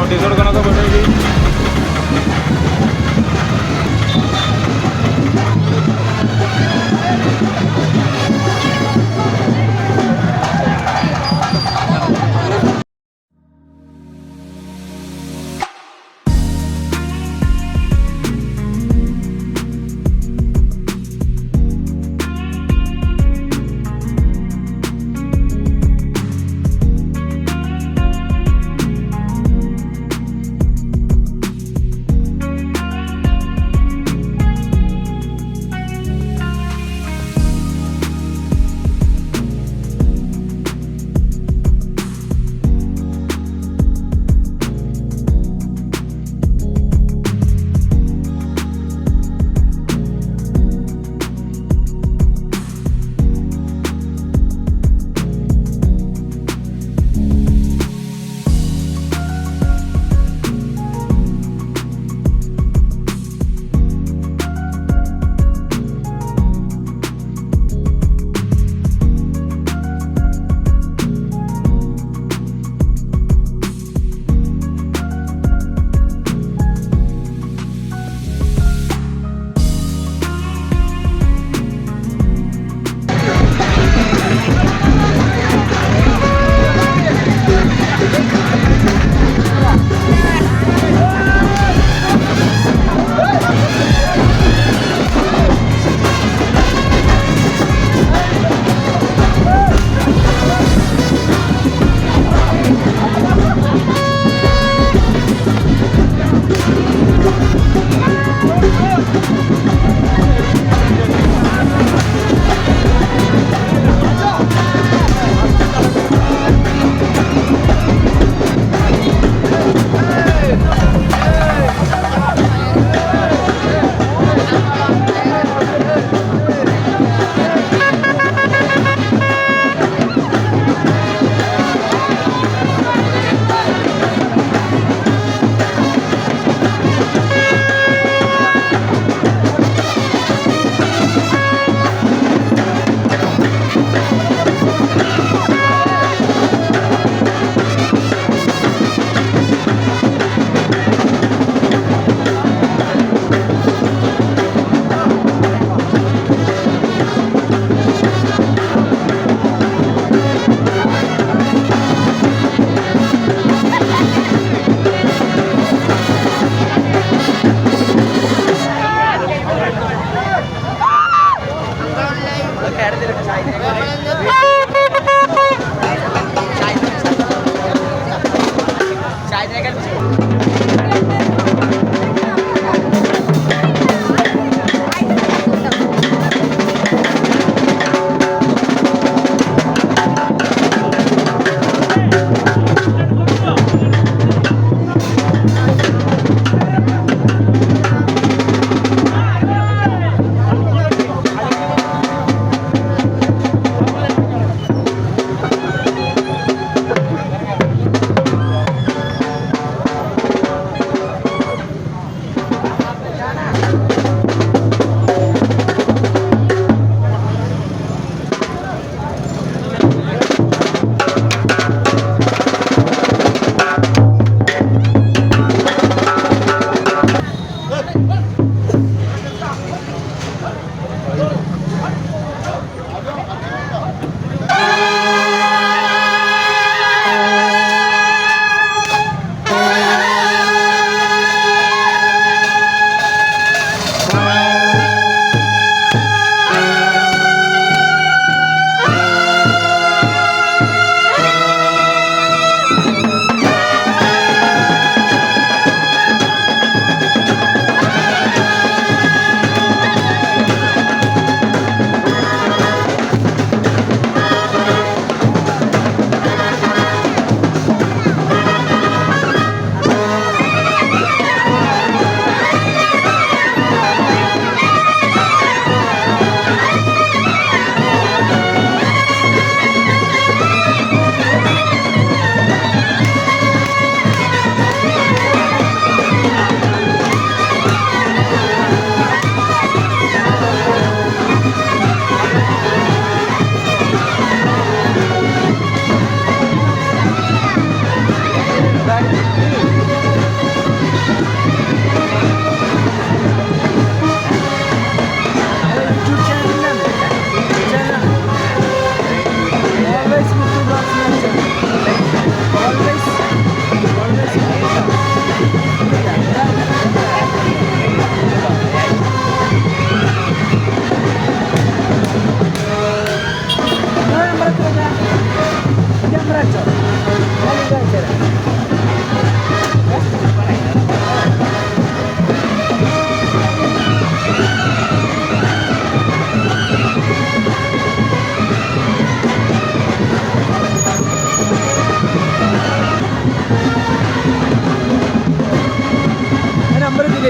Notice കൊടുക്കണൊക്കെ പോയി.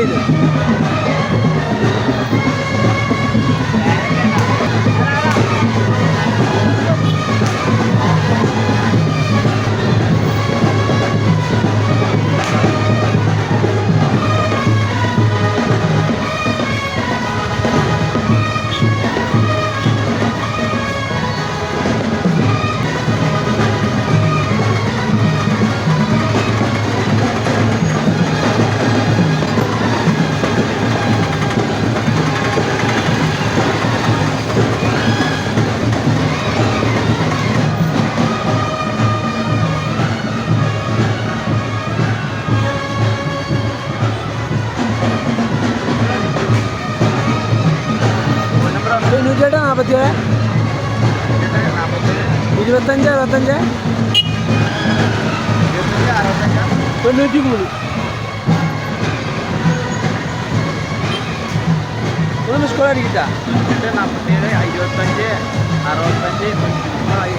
വെയിൽ. തൊണ്ണൂറ്റേഴ് 47 25 65 93. ഒന്ന് മിസ് കോൾ അടിക്കിട്ടാ. 47 55 65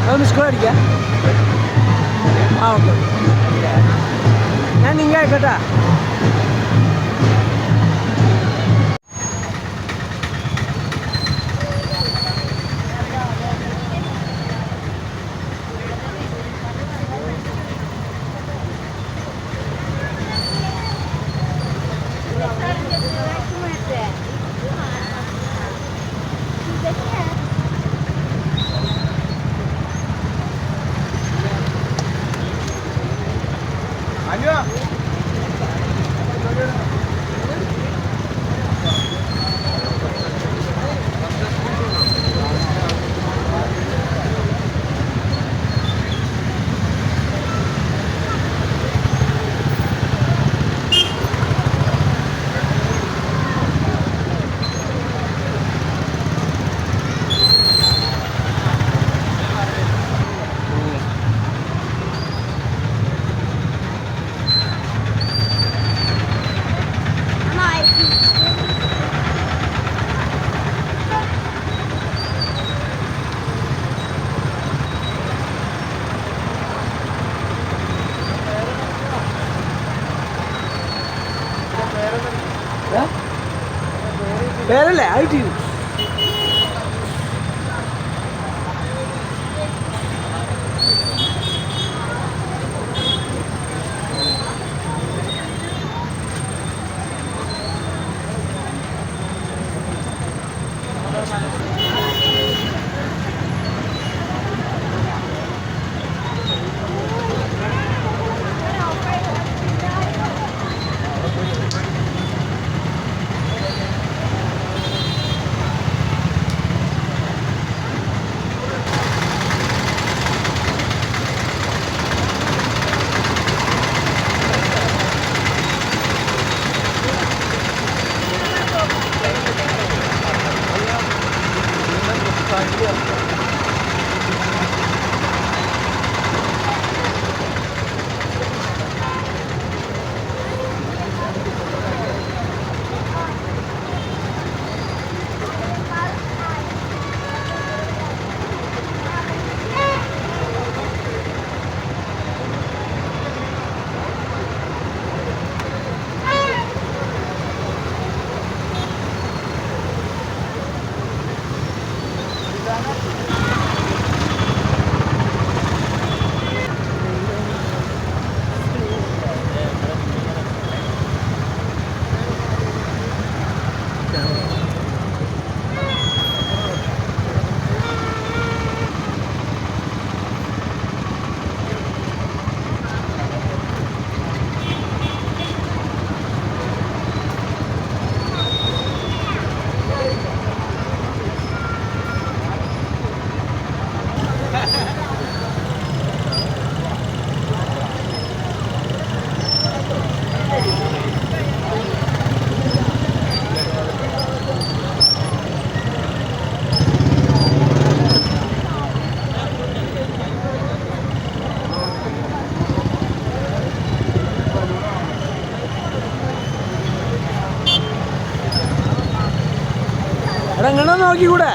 അത് മിസ് കോൾ അടിക്കാം. ആ ഓക്കെ, ഞാൻ നിങ്ങൾ ആയിക്കോട്ടാ. പേരല്ലേ ആയിട്ട് എങ്ങനെ നോക്കിക്കൂടെ?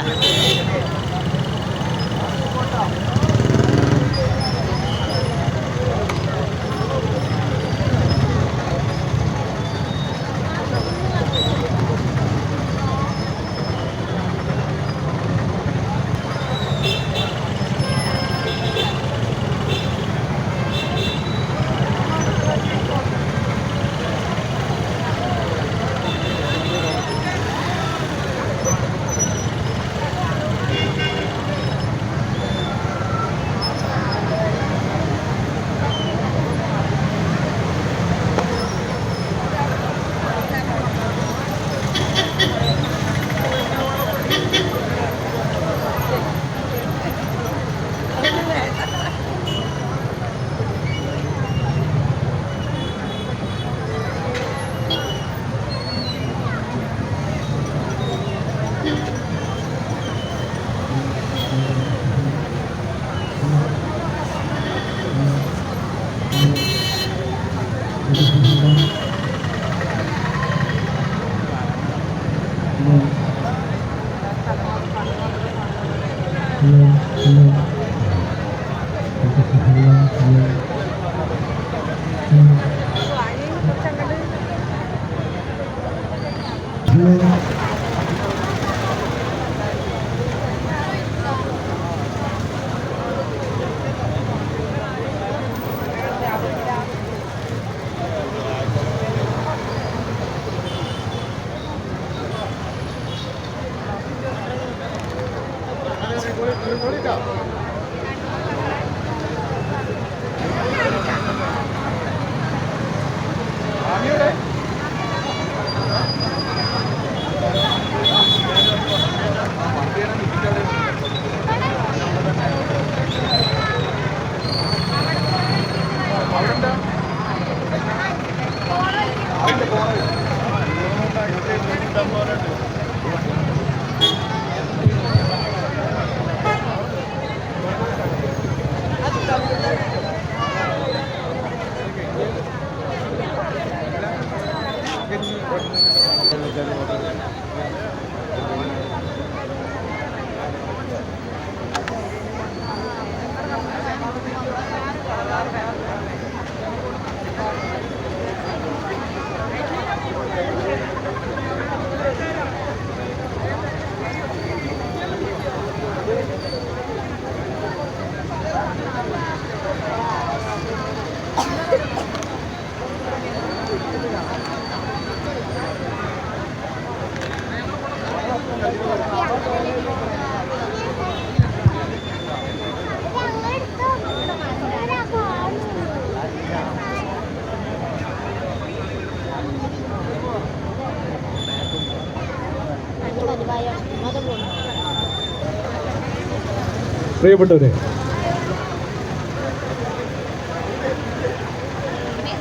പ്രിയപ്പെട്ടവരെ,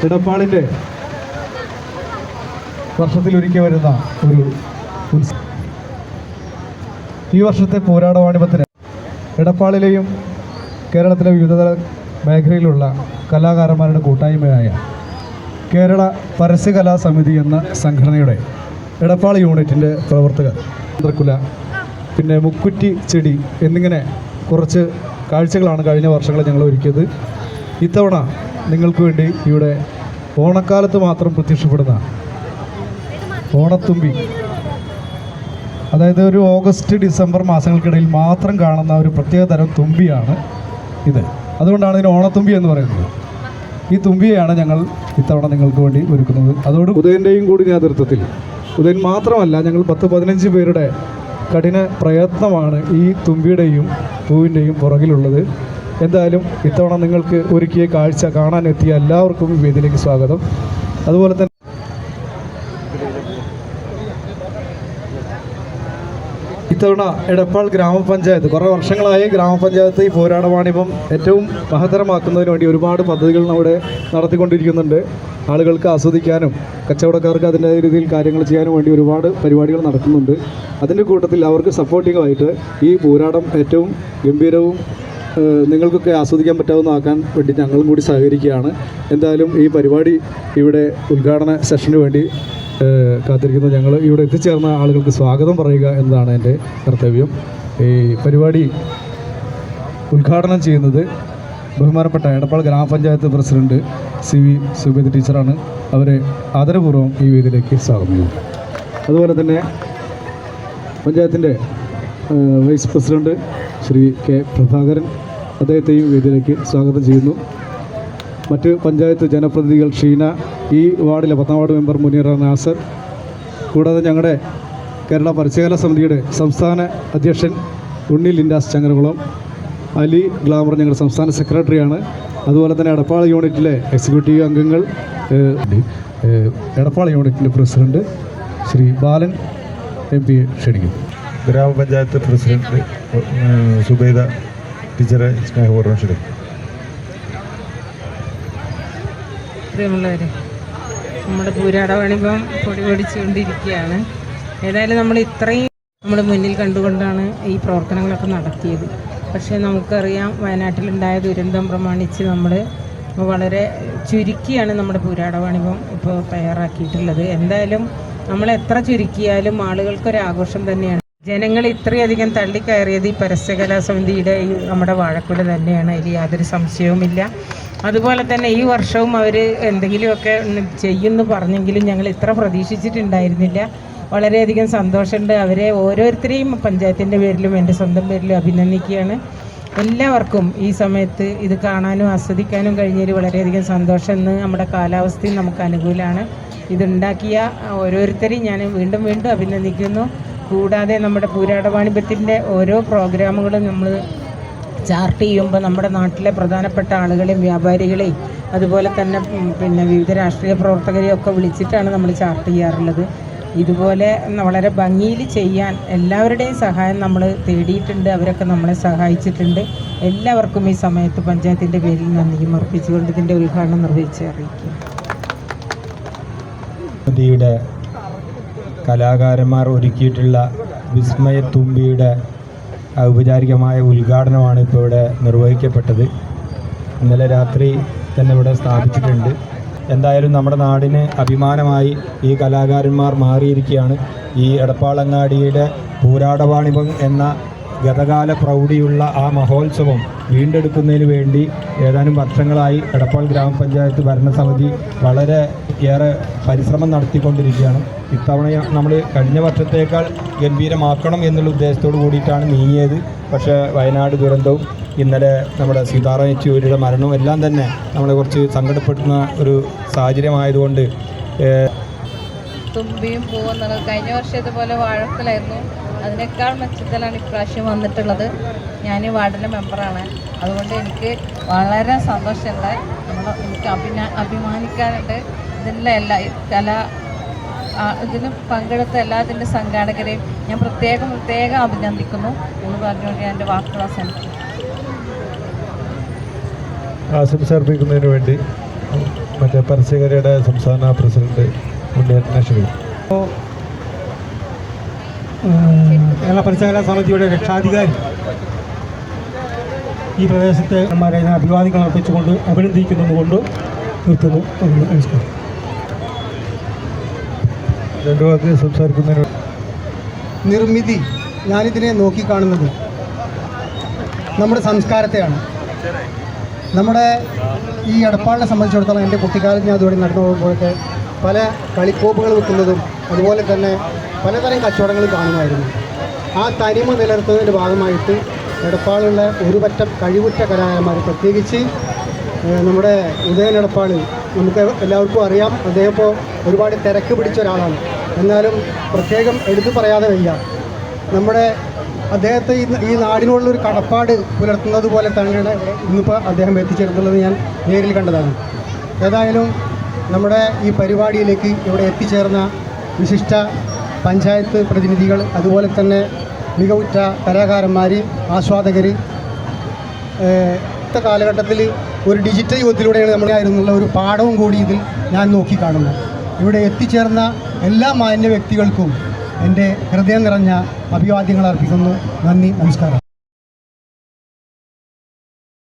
ഇടപ്പാളിൻ്റെ വർഷത്തിലൊരിക്കൽ വരുന്ന ഒരു ഉത്സവം. ഈ വർഷത്തെ പോരാടവാണിഭത്തിന് ഇടപ്പാളിലെയും കേരളത്തിലെ വിവിധ മേഖലയിലുള്ള കലാകാരന്മാരുടെ കൂട്ടായ്മയായ കേരള പരസ്യകലാ സമിതി എന്ന സംഘടനയുടെ ഇടപ്പാളി യൂണിറ്റിൻ്റെ പ്രവർത്തകർ ചന്ദ്രക്കുല, പിന്നെ മുക്കുറ്റി ചെടി എന്നിങ്ങനെ കുറച്ച് കാഴ്ചകളാണ് കഴിഞ്ഞ വർഷങ്ങളിൽ ഞങ്ങൾ ഒരുക്കിയത്. ഇത്തവണ നിങ്ങൾക്ക് വേണ്ടി ഇവിടെ ഓണക്കാലത്ത് മാത്രം പ്രത്യക്ഷപ്പെടുന്ന ഓണത്തുമ്പി, അതായത് ഒരു ഓഗസ്റ്റ് ഡിസംബർ മാസങ്ങൾക്കിടയിൽ മാത്രം കാണുന്ന ഒരു പ്രത്യേക തരം തുമ്പിയാണ് ഇത്. അതുകൊണ്ടാണ് ഇതിന് ഓണത്തുമ്പി എന്ന് പറയുന്നത്. ഈ തുമ്പിയെയാണ് ഞങ്ങൾ ഇത്തവണ നിങ്ങൾക്ക് വേണ്ടി ഒരുക്കുന്നത്. അതോട് ഉദയൻ്റെയും കൂടി നേതൃത്വത്തിൽ, ഉദയൻ മാത്രമല്ല, ഞങ്ങൾ 10-15 പേരുടെ കഠിന പ്രയത്നമാണ് ഈ തുമ്പിയുടെയും പൂവിൻ്റെയും പുറകിലുള്ളത്. എന്തായാലും ഇത്തവണ നിങ്ങൾക്ക് ഒരുക്കിയ കാഴ്ച കാണാനെത്തിയ എല്ലാവർക്കും ഈ വേദിയിലേക്ക് സ്വാഗതം. അതുപോലെ തന്നെ ഇത്തവണ എടപ്പാൾ ഗ്രാമപഞ്ചായത്ത്, കുറേ വർഷങ്ങളായി ഗ്രാമപഞ്ചായത്ത് ഈ പോരാടവാണിഭം ഏറ്റവും മഹത്തരമാക്കുന്നതിന് വേണ്ടി ഒരുപാട് പദ്ധതികൾ നമ്മുടെ നടത്തിക്കൊണ്ടിരിക്കുന്നുണ്ട്. ആളുകൾക്ക് ആസ്വദിക്കാനും കച്ചവടക്കാർക്ക് അതിൻ്റെ രീതിയിൽ കാര്യങ്ങൾ ചെയ്യാനും വേണ്ടി ഒരുപാട് പരിപാടികൾ നടത്തുന്നുണ്ട്. അതിൻ്റെ കൂട്ടത്തിൽ അവർക്ക് സപ്പോർട്ടിങ്ങായിട്ട് ഈ പോരാടം ഏറ്റവും ഗംഭീരവും നിങ്ങൾക്കൊക്കെ ആസ്വദിക്കാൻ പറ്റാവുന്നതാക്കാൻ വേണ്ടി ഞങ്ങളും കൂടി സഹകരിക്കുകയാണ്. എന്തായാലും ഈ പരിപാടി ഇവിടെ ഉദ്ഘാടന സെഷന് വേണ്ടി കാത്തിരിക്കുന്ന ഞങ്ങൾ ഇവിടെ എത്തിച്ചേർന്ന ആളുകൾക്ക് സ്വാഗതം പറയുക എന്നതാണ് എൻ്റെ കർത്തവ്യം. ഈ പരിപാടി ഉദ്ഘാടനം ചെയ്യുന്നത് ബഹുമാനപ്പെട്ട എടപ്പാൾ ഗ്രാമപഞ്ചായത്ത് പ്രസിഡന്റ് CV സുബേദ ടീച്ചറാണ്. അവരെ ആദരപൂർവ്വം ഈ വേദിയിലേക്ക് സ്വാഗതം ചെയ്യുന്നു. അതുപോലെ തന്നെ പഞ്ചായത്തിൻ്റെ vice president Shri K Prabhakaran, അദ്ദേഹത്തെയും വേദിയിലേക്ക് സ്വാഗതം ചെയ്യുന്നു. മറ്റ് പഞ്ചായത്ത് ജനപ്രതിനിധികൾ ഷീന, ഈ വാർഡിലെ 10ാം വാർഡ് മെമ്പർ മുനീറ നാസർ, കൂടാതെ ഞങ്ങളുടെ കേരള പരസ്യകലാ സമിതിയുടെ സംസ്ഥാന അധ്യക്ഷൻ ഉണ്ണി ലിൻഡാസ് ചങ്ങരകുളം, അലി ഗ്ലാമർ ഞങ്ങളുടെ സംസ്ഥാന സെക്രട്ടറിയാണ്. അതുപോലെ തന്നെ എടപ്പാൾ യൂണിറ്റിലെ എക്സിക്യൂട്ടീവ് അംഗങ്ങൾ, എടപ്പാൾ യൂണിറ്റിൻ്റെ പ്രസിഡന്റ് ശ്രീ ബാലൻ MP ക്ഷണിക്കും. ഗ്രാമപഞ്ചായത്ത് പ്രസിഡന്റ് സുബൈദ ടീച്ചറെ സ്നേഹപൂർവ്വം ക്ഷണിക്കും. പ്രിയമുള്ളവരെ, നമ്മുടെ പോരാടവാണിഭം പൊടി പൊടിച്ചുകൊണ്ടിരിക്കുകയാണ്. ഏതായാലും നമ്മൾ ഇത്രയും നമ്മൾ മുന്നിൽ കണ്ടുകൊണ്ടാണ് ഈ പ്രവർത്തനങ്ങളൊക്കെ നടത്തിയത്. പക്ഷേ നമുക്കറിയാം, വയനാട്ടിലുണ്ടായ ദുരന്തം പ്രമാണിച്ച് നമ്മൾ വളരെ ചുരുക്കിയാണ് നമ്മുടെ പോരാടവാണിഭം ഇപ്പോൾ തയ്യാറാക്കിയിട്ടുള്ളത്. എന്തായാലും നമ്മൾ എത്ര ചുരുക്കിയാലും ആളുകൾക്കൊരാഘോഷം തന്നെയാണ്. ജനങ്ങൾ ഇത്രയധികം തള്ളിക്കയറിയത് ഈ പരസ്യകലാസമിതിയുടെ ഈ നമ്മുടെ വാഴക്കുല തന്നെയാണ്, അതിൽ യാതൊരു സംശയവുമില്ല. അതുപോലെ തന്നെ ഈ വർഷവും അവർ എന്തെങ്കിലുമൊക്കെ ചെയ്യുമെന്ന് പറഞ്ഞെങ്കിലും ഞങ്ങൾ ഇത്ര പ്രതീക്ഷിച്ചിട്ടുണ്ടായിരുന്നില്ല. വളരെയധികം സന്തോഷമുണ്ട്. അവരെ ഓരോരുത്തരെയും പഞ്ചായത്തിൻ്റെ പേരിലും എൻ്റെ സ്വന്തം പേരിലും അഭിനന്ദിക്കുകയാണ്. എല്ലാവർക്കും ഈ സമയത്ത് ഇത് കാണാനും ആസ്വദിക്കാനും കഴിഞ്ഞതിൽ വളരെയധികം സന്തോഷം. ഇന്ന് നമ്മുടെ കാലാവസ്ഥയും നമുക്ക് അനുകൂലമാണ്. ഇതുണ്ടാക്കിയ ഓരോരുത്തരെയും ഞാൻ വീണ്ടും വീണ്ടും അഭിനന്ദിക്കുന്നു. കൂടാതെ നമ്മുടെ പൂരാടവാണിഭത്തിൻ്റെ ഓരോ പ്രോഗ്രാമുകളും നമ്മൾ ചാർട്ട് ചെയ്യുമ്പോൾ നമ്മുടെ നാട്ടിലെ പ്രധാനപ്പെട്ട ആളുകളെയും വ്യാപാരികളെയും അതുപോലെ തന്നെ പിന്നെ വിവിധ രാഷ്ട്രീയ പ്രവർത്തകരെയും ഒക്കെ വിളിച്ചിട്ടാണ് നമ്മൾ ചാർട്ട് ചെയ്യാറുള്ളത്. ഇതുപോലെ വളരെ ഭംഗിയിൽ ചെയ്യാൻ എല്ലാവരുടെയും സഹായം നമ്മൾ തേടിയിട്ടുണ്ട്. അവരൊക്കെ നമ്മളെ സഹായിച്ചിട്ടുണ്ട്. എല്ലാവർക്കും ഈ സമയത്ത് പഞ്ചായത്തിൻ്റെ പേരിൽ നന്ദിയും അർപ്പിച്ചുകൊണ്ട് ഇതിൻ്റെ ഉദ്ഘാടനം നിർവഹിച്ച് അറിയിക്കും. യുടെ കലാകാരന്മാർ ഒരുക്കിയിട്ടുള്ള വിസ്മയത്തുമ്പിയുടെ ഔപചാരികമായ ഉദ്ഘാടനമാണ് ഇപ്പോൾ ഇവിടെ നിർവഹിക്കപ്പെട്ടത്. ഇന്നലെ രാത്രി തന്നെ ഇവിടെ സ്ഥാപിച്ചിട്ടുണ്ട്. എന്തായാലും നമ്മുടെ നാടിന് അഭിമാനമായി ഈ കലാകാരന്മാർ മാറിയിരിക്കുകയാണ്. ഈ എടപ്പാളങ്ങാടിയുടെ പൂരാടവാണിഭം എന്ന ഗതകാല പ്രൗഢിയുള്ള ആ മഹോത്സവം വീണ്ടെടുക്കുന്നതിന് വേണ്ടി ഏതാനും വർഷങ്ങളായി എടപ്പാൾ ഗ്രാമപഞ്ചായത്ത് ഭരണസമിതി വളരെ ഏറെ പരിശ്രമം നടത്തിക്കൊണ്ടിരിക്കുകയാണ്. ഇത്തവണ നമ്മൾ കഴിഞ്ഞ വർഷത്തേക്കാൾ ഗംഭീരമാക്കണം എന്നുള്ള ഉദ്ദേശത്തോട് കൂടിയിട്ടാണ് നീങ്ങിയത്. പക്ഷേ വയനാട് ദുരന്തവും ഇന്നലെ നമ്മുടെ സീതാറാം യെച്ചൂരിയുടെ മരണവും എല്ലാം തന്നെ നമ്മളെ കുറച്ച് സങ്കടപ്പെടുത്തുന്ന ഒരു സാഹചര്യമായതുകൊണ്ട് തുമ്പിയും പോകുന്നത് കഴിഞ്ഞ വർഷം ഇതുപോലെ വാഴക്കുലായിരുന്നു. അതിനേക്കാൾ മെച്ചത്തിലാണ് ഇപ്രാവശ്യം വന്നിട്ടുള്ളത്. ഞാൻ വാർഡിലെ മെമ്പറാണ്. അതുകൊണ്ട് എനിക്ക് വളരെ സന്തോഷമുണ്ട്. എനിക്ക് അഭിമാനിക്കാനുണ്ട്. ഇതിലെ ഇതിന് പങ്കെടുത്ത എല്ലാത്തിൻ്റെ സംഘാടകരെയും ഞാൻ പ്രത്യേകം അഭിനന്ദിക്കുന്നു എന്ന് പറഞ്ഞുകൊണ്ട് ഞാൻ എൻ്റെ വാക്കുകൾ അവസാനിപ്പിക്കുന്നു. ആശംസ അർപ്പിക്കുന്നതിന് വേണ്ടി മറ്റേ പരസ്യകരയുടെ സംസ്ഥാന പ്രസിഡന്റ് ഉണ്ണിയേട്ടനെ ക്ഷണിക്കും. കേരള പരസ്യകലാ സമിതിയുടെ രക്ഷാധികാരി ഈ പ്രദേശത്തെ അഭിവാദികൾ അർപ്പിച്ചുകൊണ്ട് അഭിനന്ദിക്കുന്നതുകൊണ്ട് നിർത്തുന്നു. നമസ്കാരം. രണ്ടു വാക്ക് സംസാരിക്കുന്നതിന് നിർമ്മിതി ഞാനിതിനെ നോക്കിക്കാണുന്നത് നമ്മുടെ സംസ്കാരത്തെയാണ്. നമ്മുടെ ഈ എടപ്പാളിനെ സംബന്ധിച്ചിടത്തോളം എൻ്റെ കുട്ടിക്കാലത്ത് ഞാൻ അതുവഴി നടന്നു പോകുമ്പോഴൊക്കെ പല കളിക്കോപ്പുകൾ വെക്കുന്നതും അതുപോലെ തന്നെ പലതരം കച്ചവടങ്ങളും കാണുമായിരുന്നു. ആ തനിമ നിലനിർത്തുന്നതിൻ്റെ ഭാഗമായിട്ട് എടപ്പാളുള്ള ഒരു പറ്റം കഴിവുറ്റ കലാകാരന്മാർ, പ്രത്യേകിച്ച് നമ്മുടെ ഉദയൻ എടപ്പാൾ, നമുക്ക് എല്ലാവർക്കും അറിയാം. അദ്ദേഹം ഇപ്പോൾ ഒരുപാട് തിരക്ക് പിടിച്ച ഒരാളാണ്. എന്നാലും പ്രത്യേകം എടുത്തു പറയാതെ വയ്യ. നമ്മുടെ അദ്ദേഹത്തെ ഈ നാടിനോടുള്ളൊരു കടപ്പാട് പുലർത്തുന്നത് പോലെ തന്നെയാണ് ഇന്നിപ്പോൾ അദ്ദേഹം എത്തിച്ചേർന്നുള്ളത് ഞാൻ നേരിൽ കണ്ടതാണ്. ഏതായാലും നമ്മുടെ ഈ പരിപാടിയിലേക്ക് ഇവിടെ എത്തിച്ചേർന്ന വിശിഷ്ട പഞ്ചായത്ത് പ്രതിനിധികൾ, അതുപോലെ തന്നെ മികവുറ്റ കലാകാരന്മാർ, ആസ്വാദകർ, ഇന്നത്തെ കാലഘട്ടത്തിൽ ഒരു ഡിജിറ്റൽ യുഗത്തിലൂടെയാണ് നമ്മളായിരുന്നുള്ള ഒരു പാഠവും കൂടി ഇതിൽ ഞാൻ നോക്കിക്കാണുന്നു. ഇവിടെ എത്തിച്ചേർന്ന എല്ലാ മാന്യ വ്യക്തികൾക്കും എൻ്റെ ഹൃദയം നിറഞ്ഞ അഭിവാദ്യങ്ങൾ അർപ്പിക്കുന്നു. നന്ദി, നമസ്കാരം.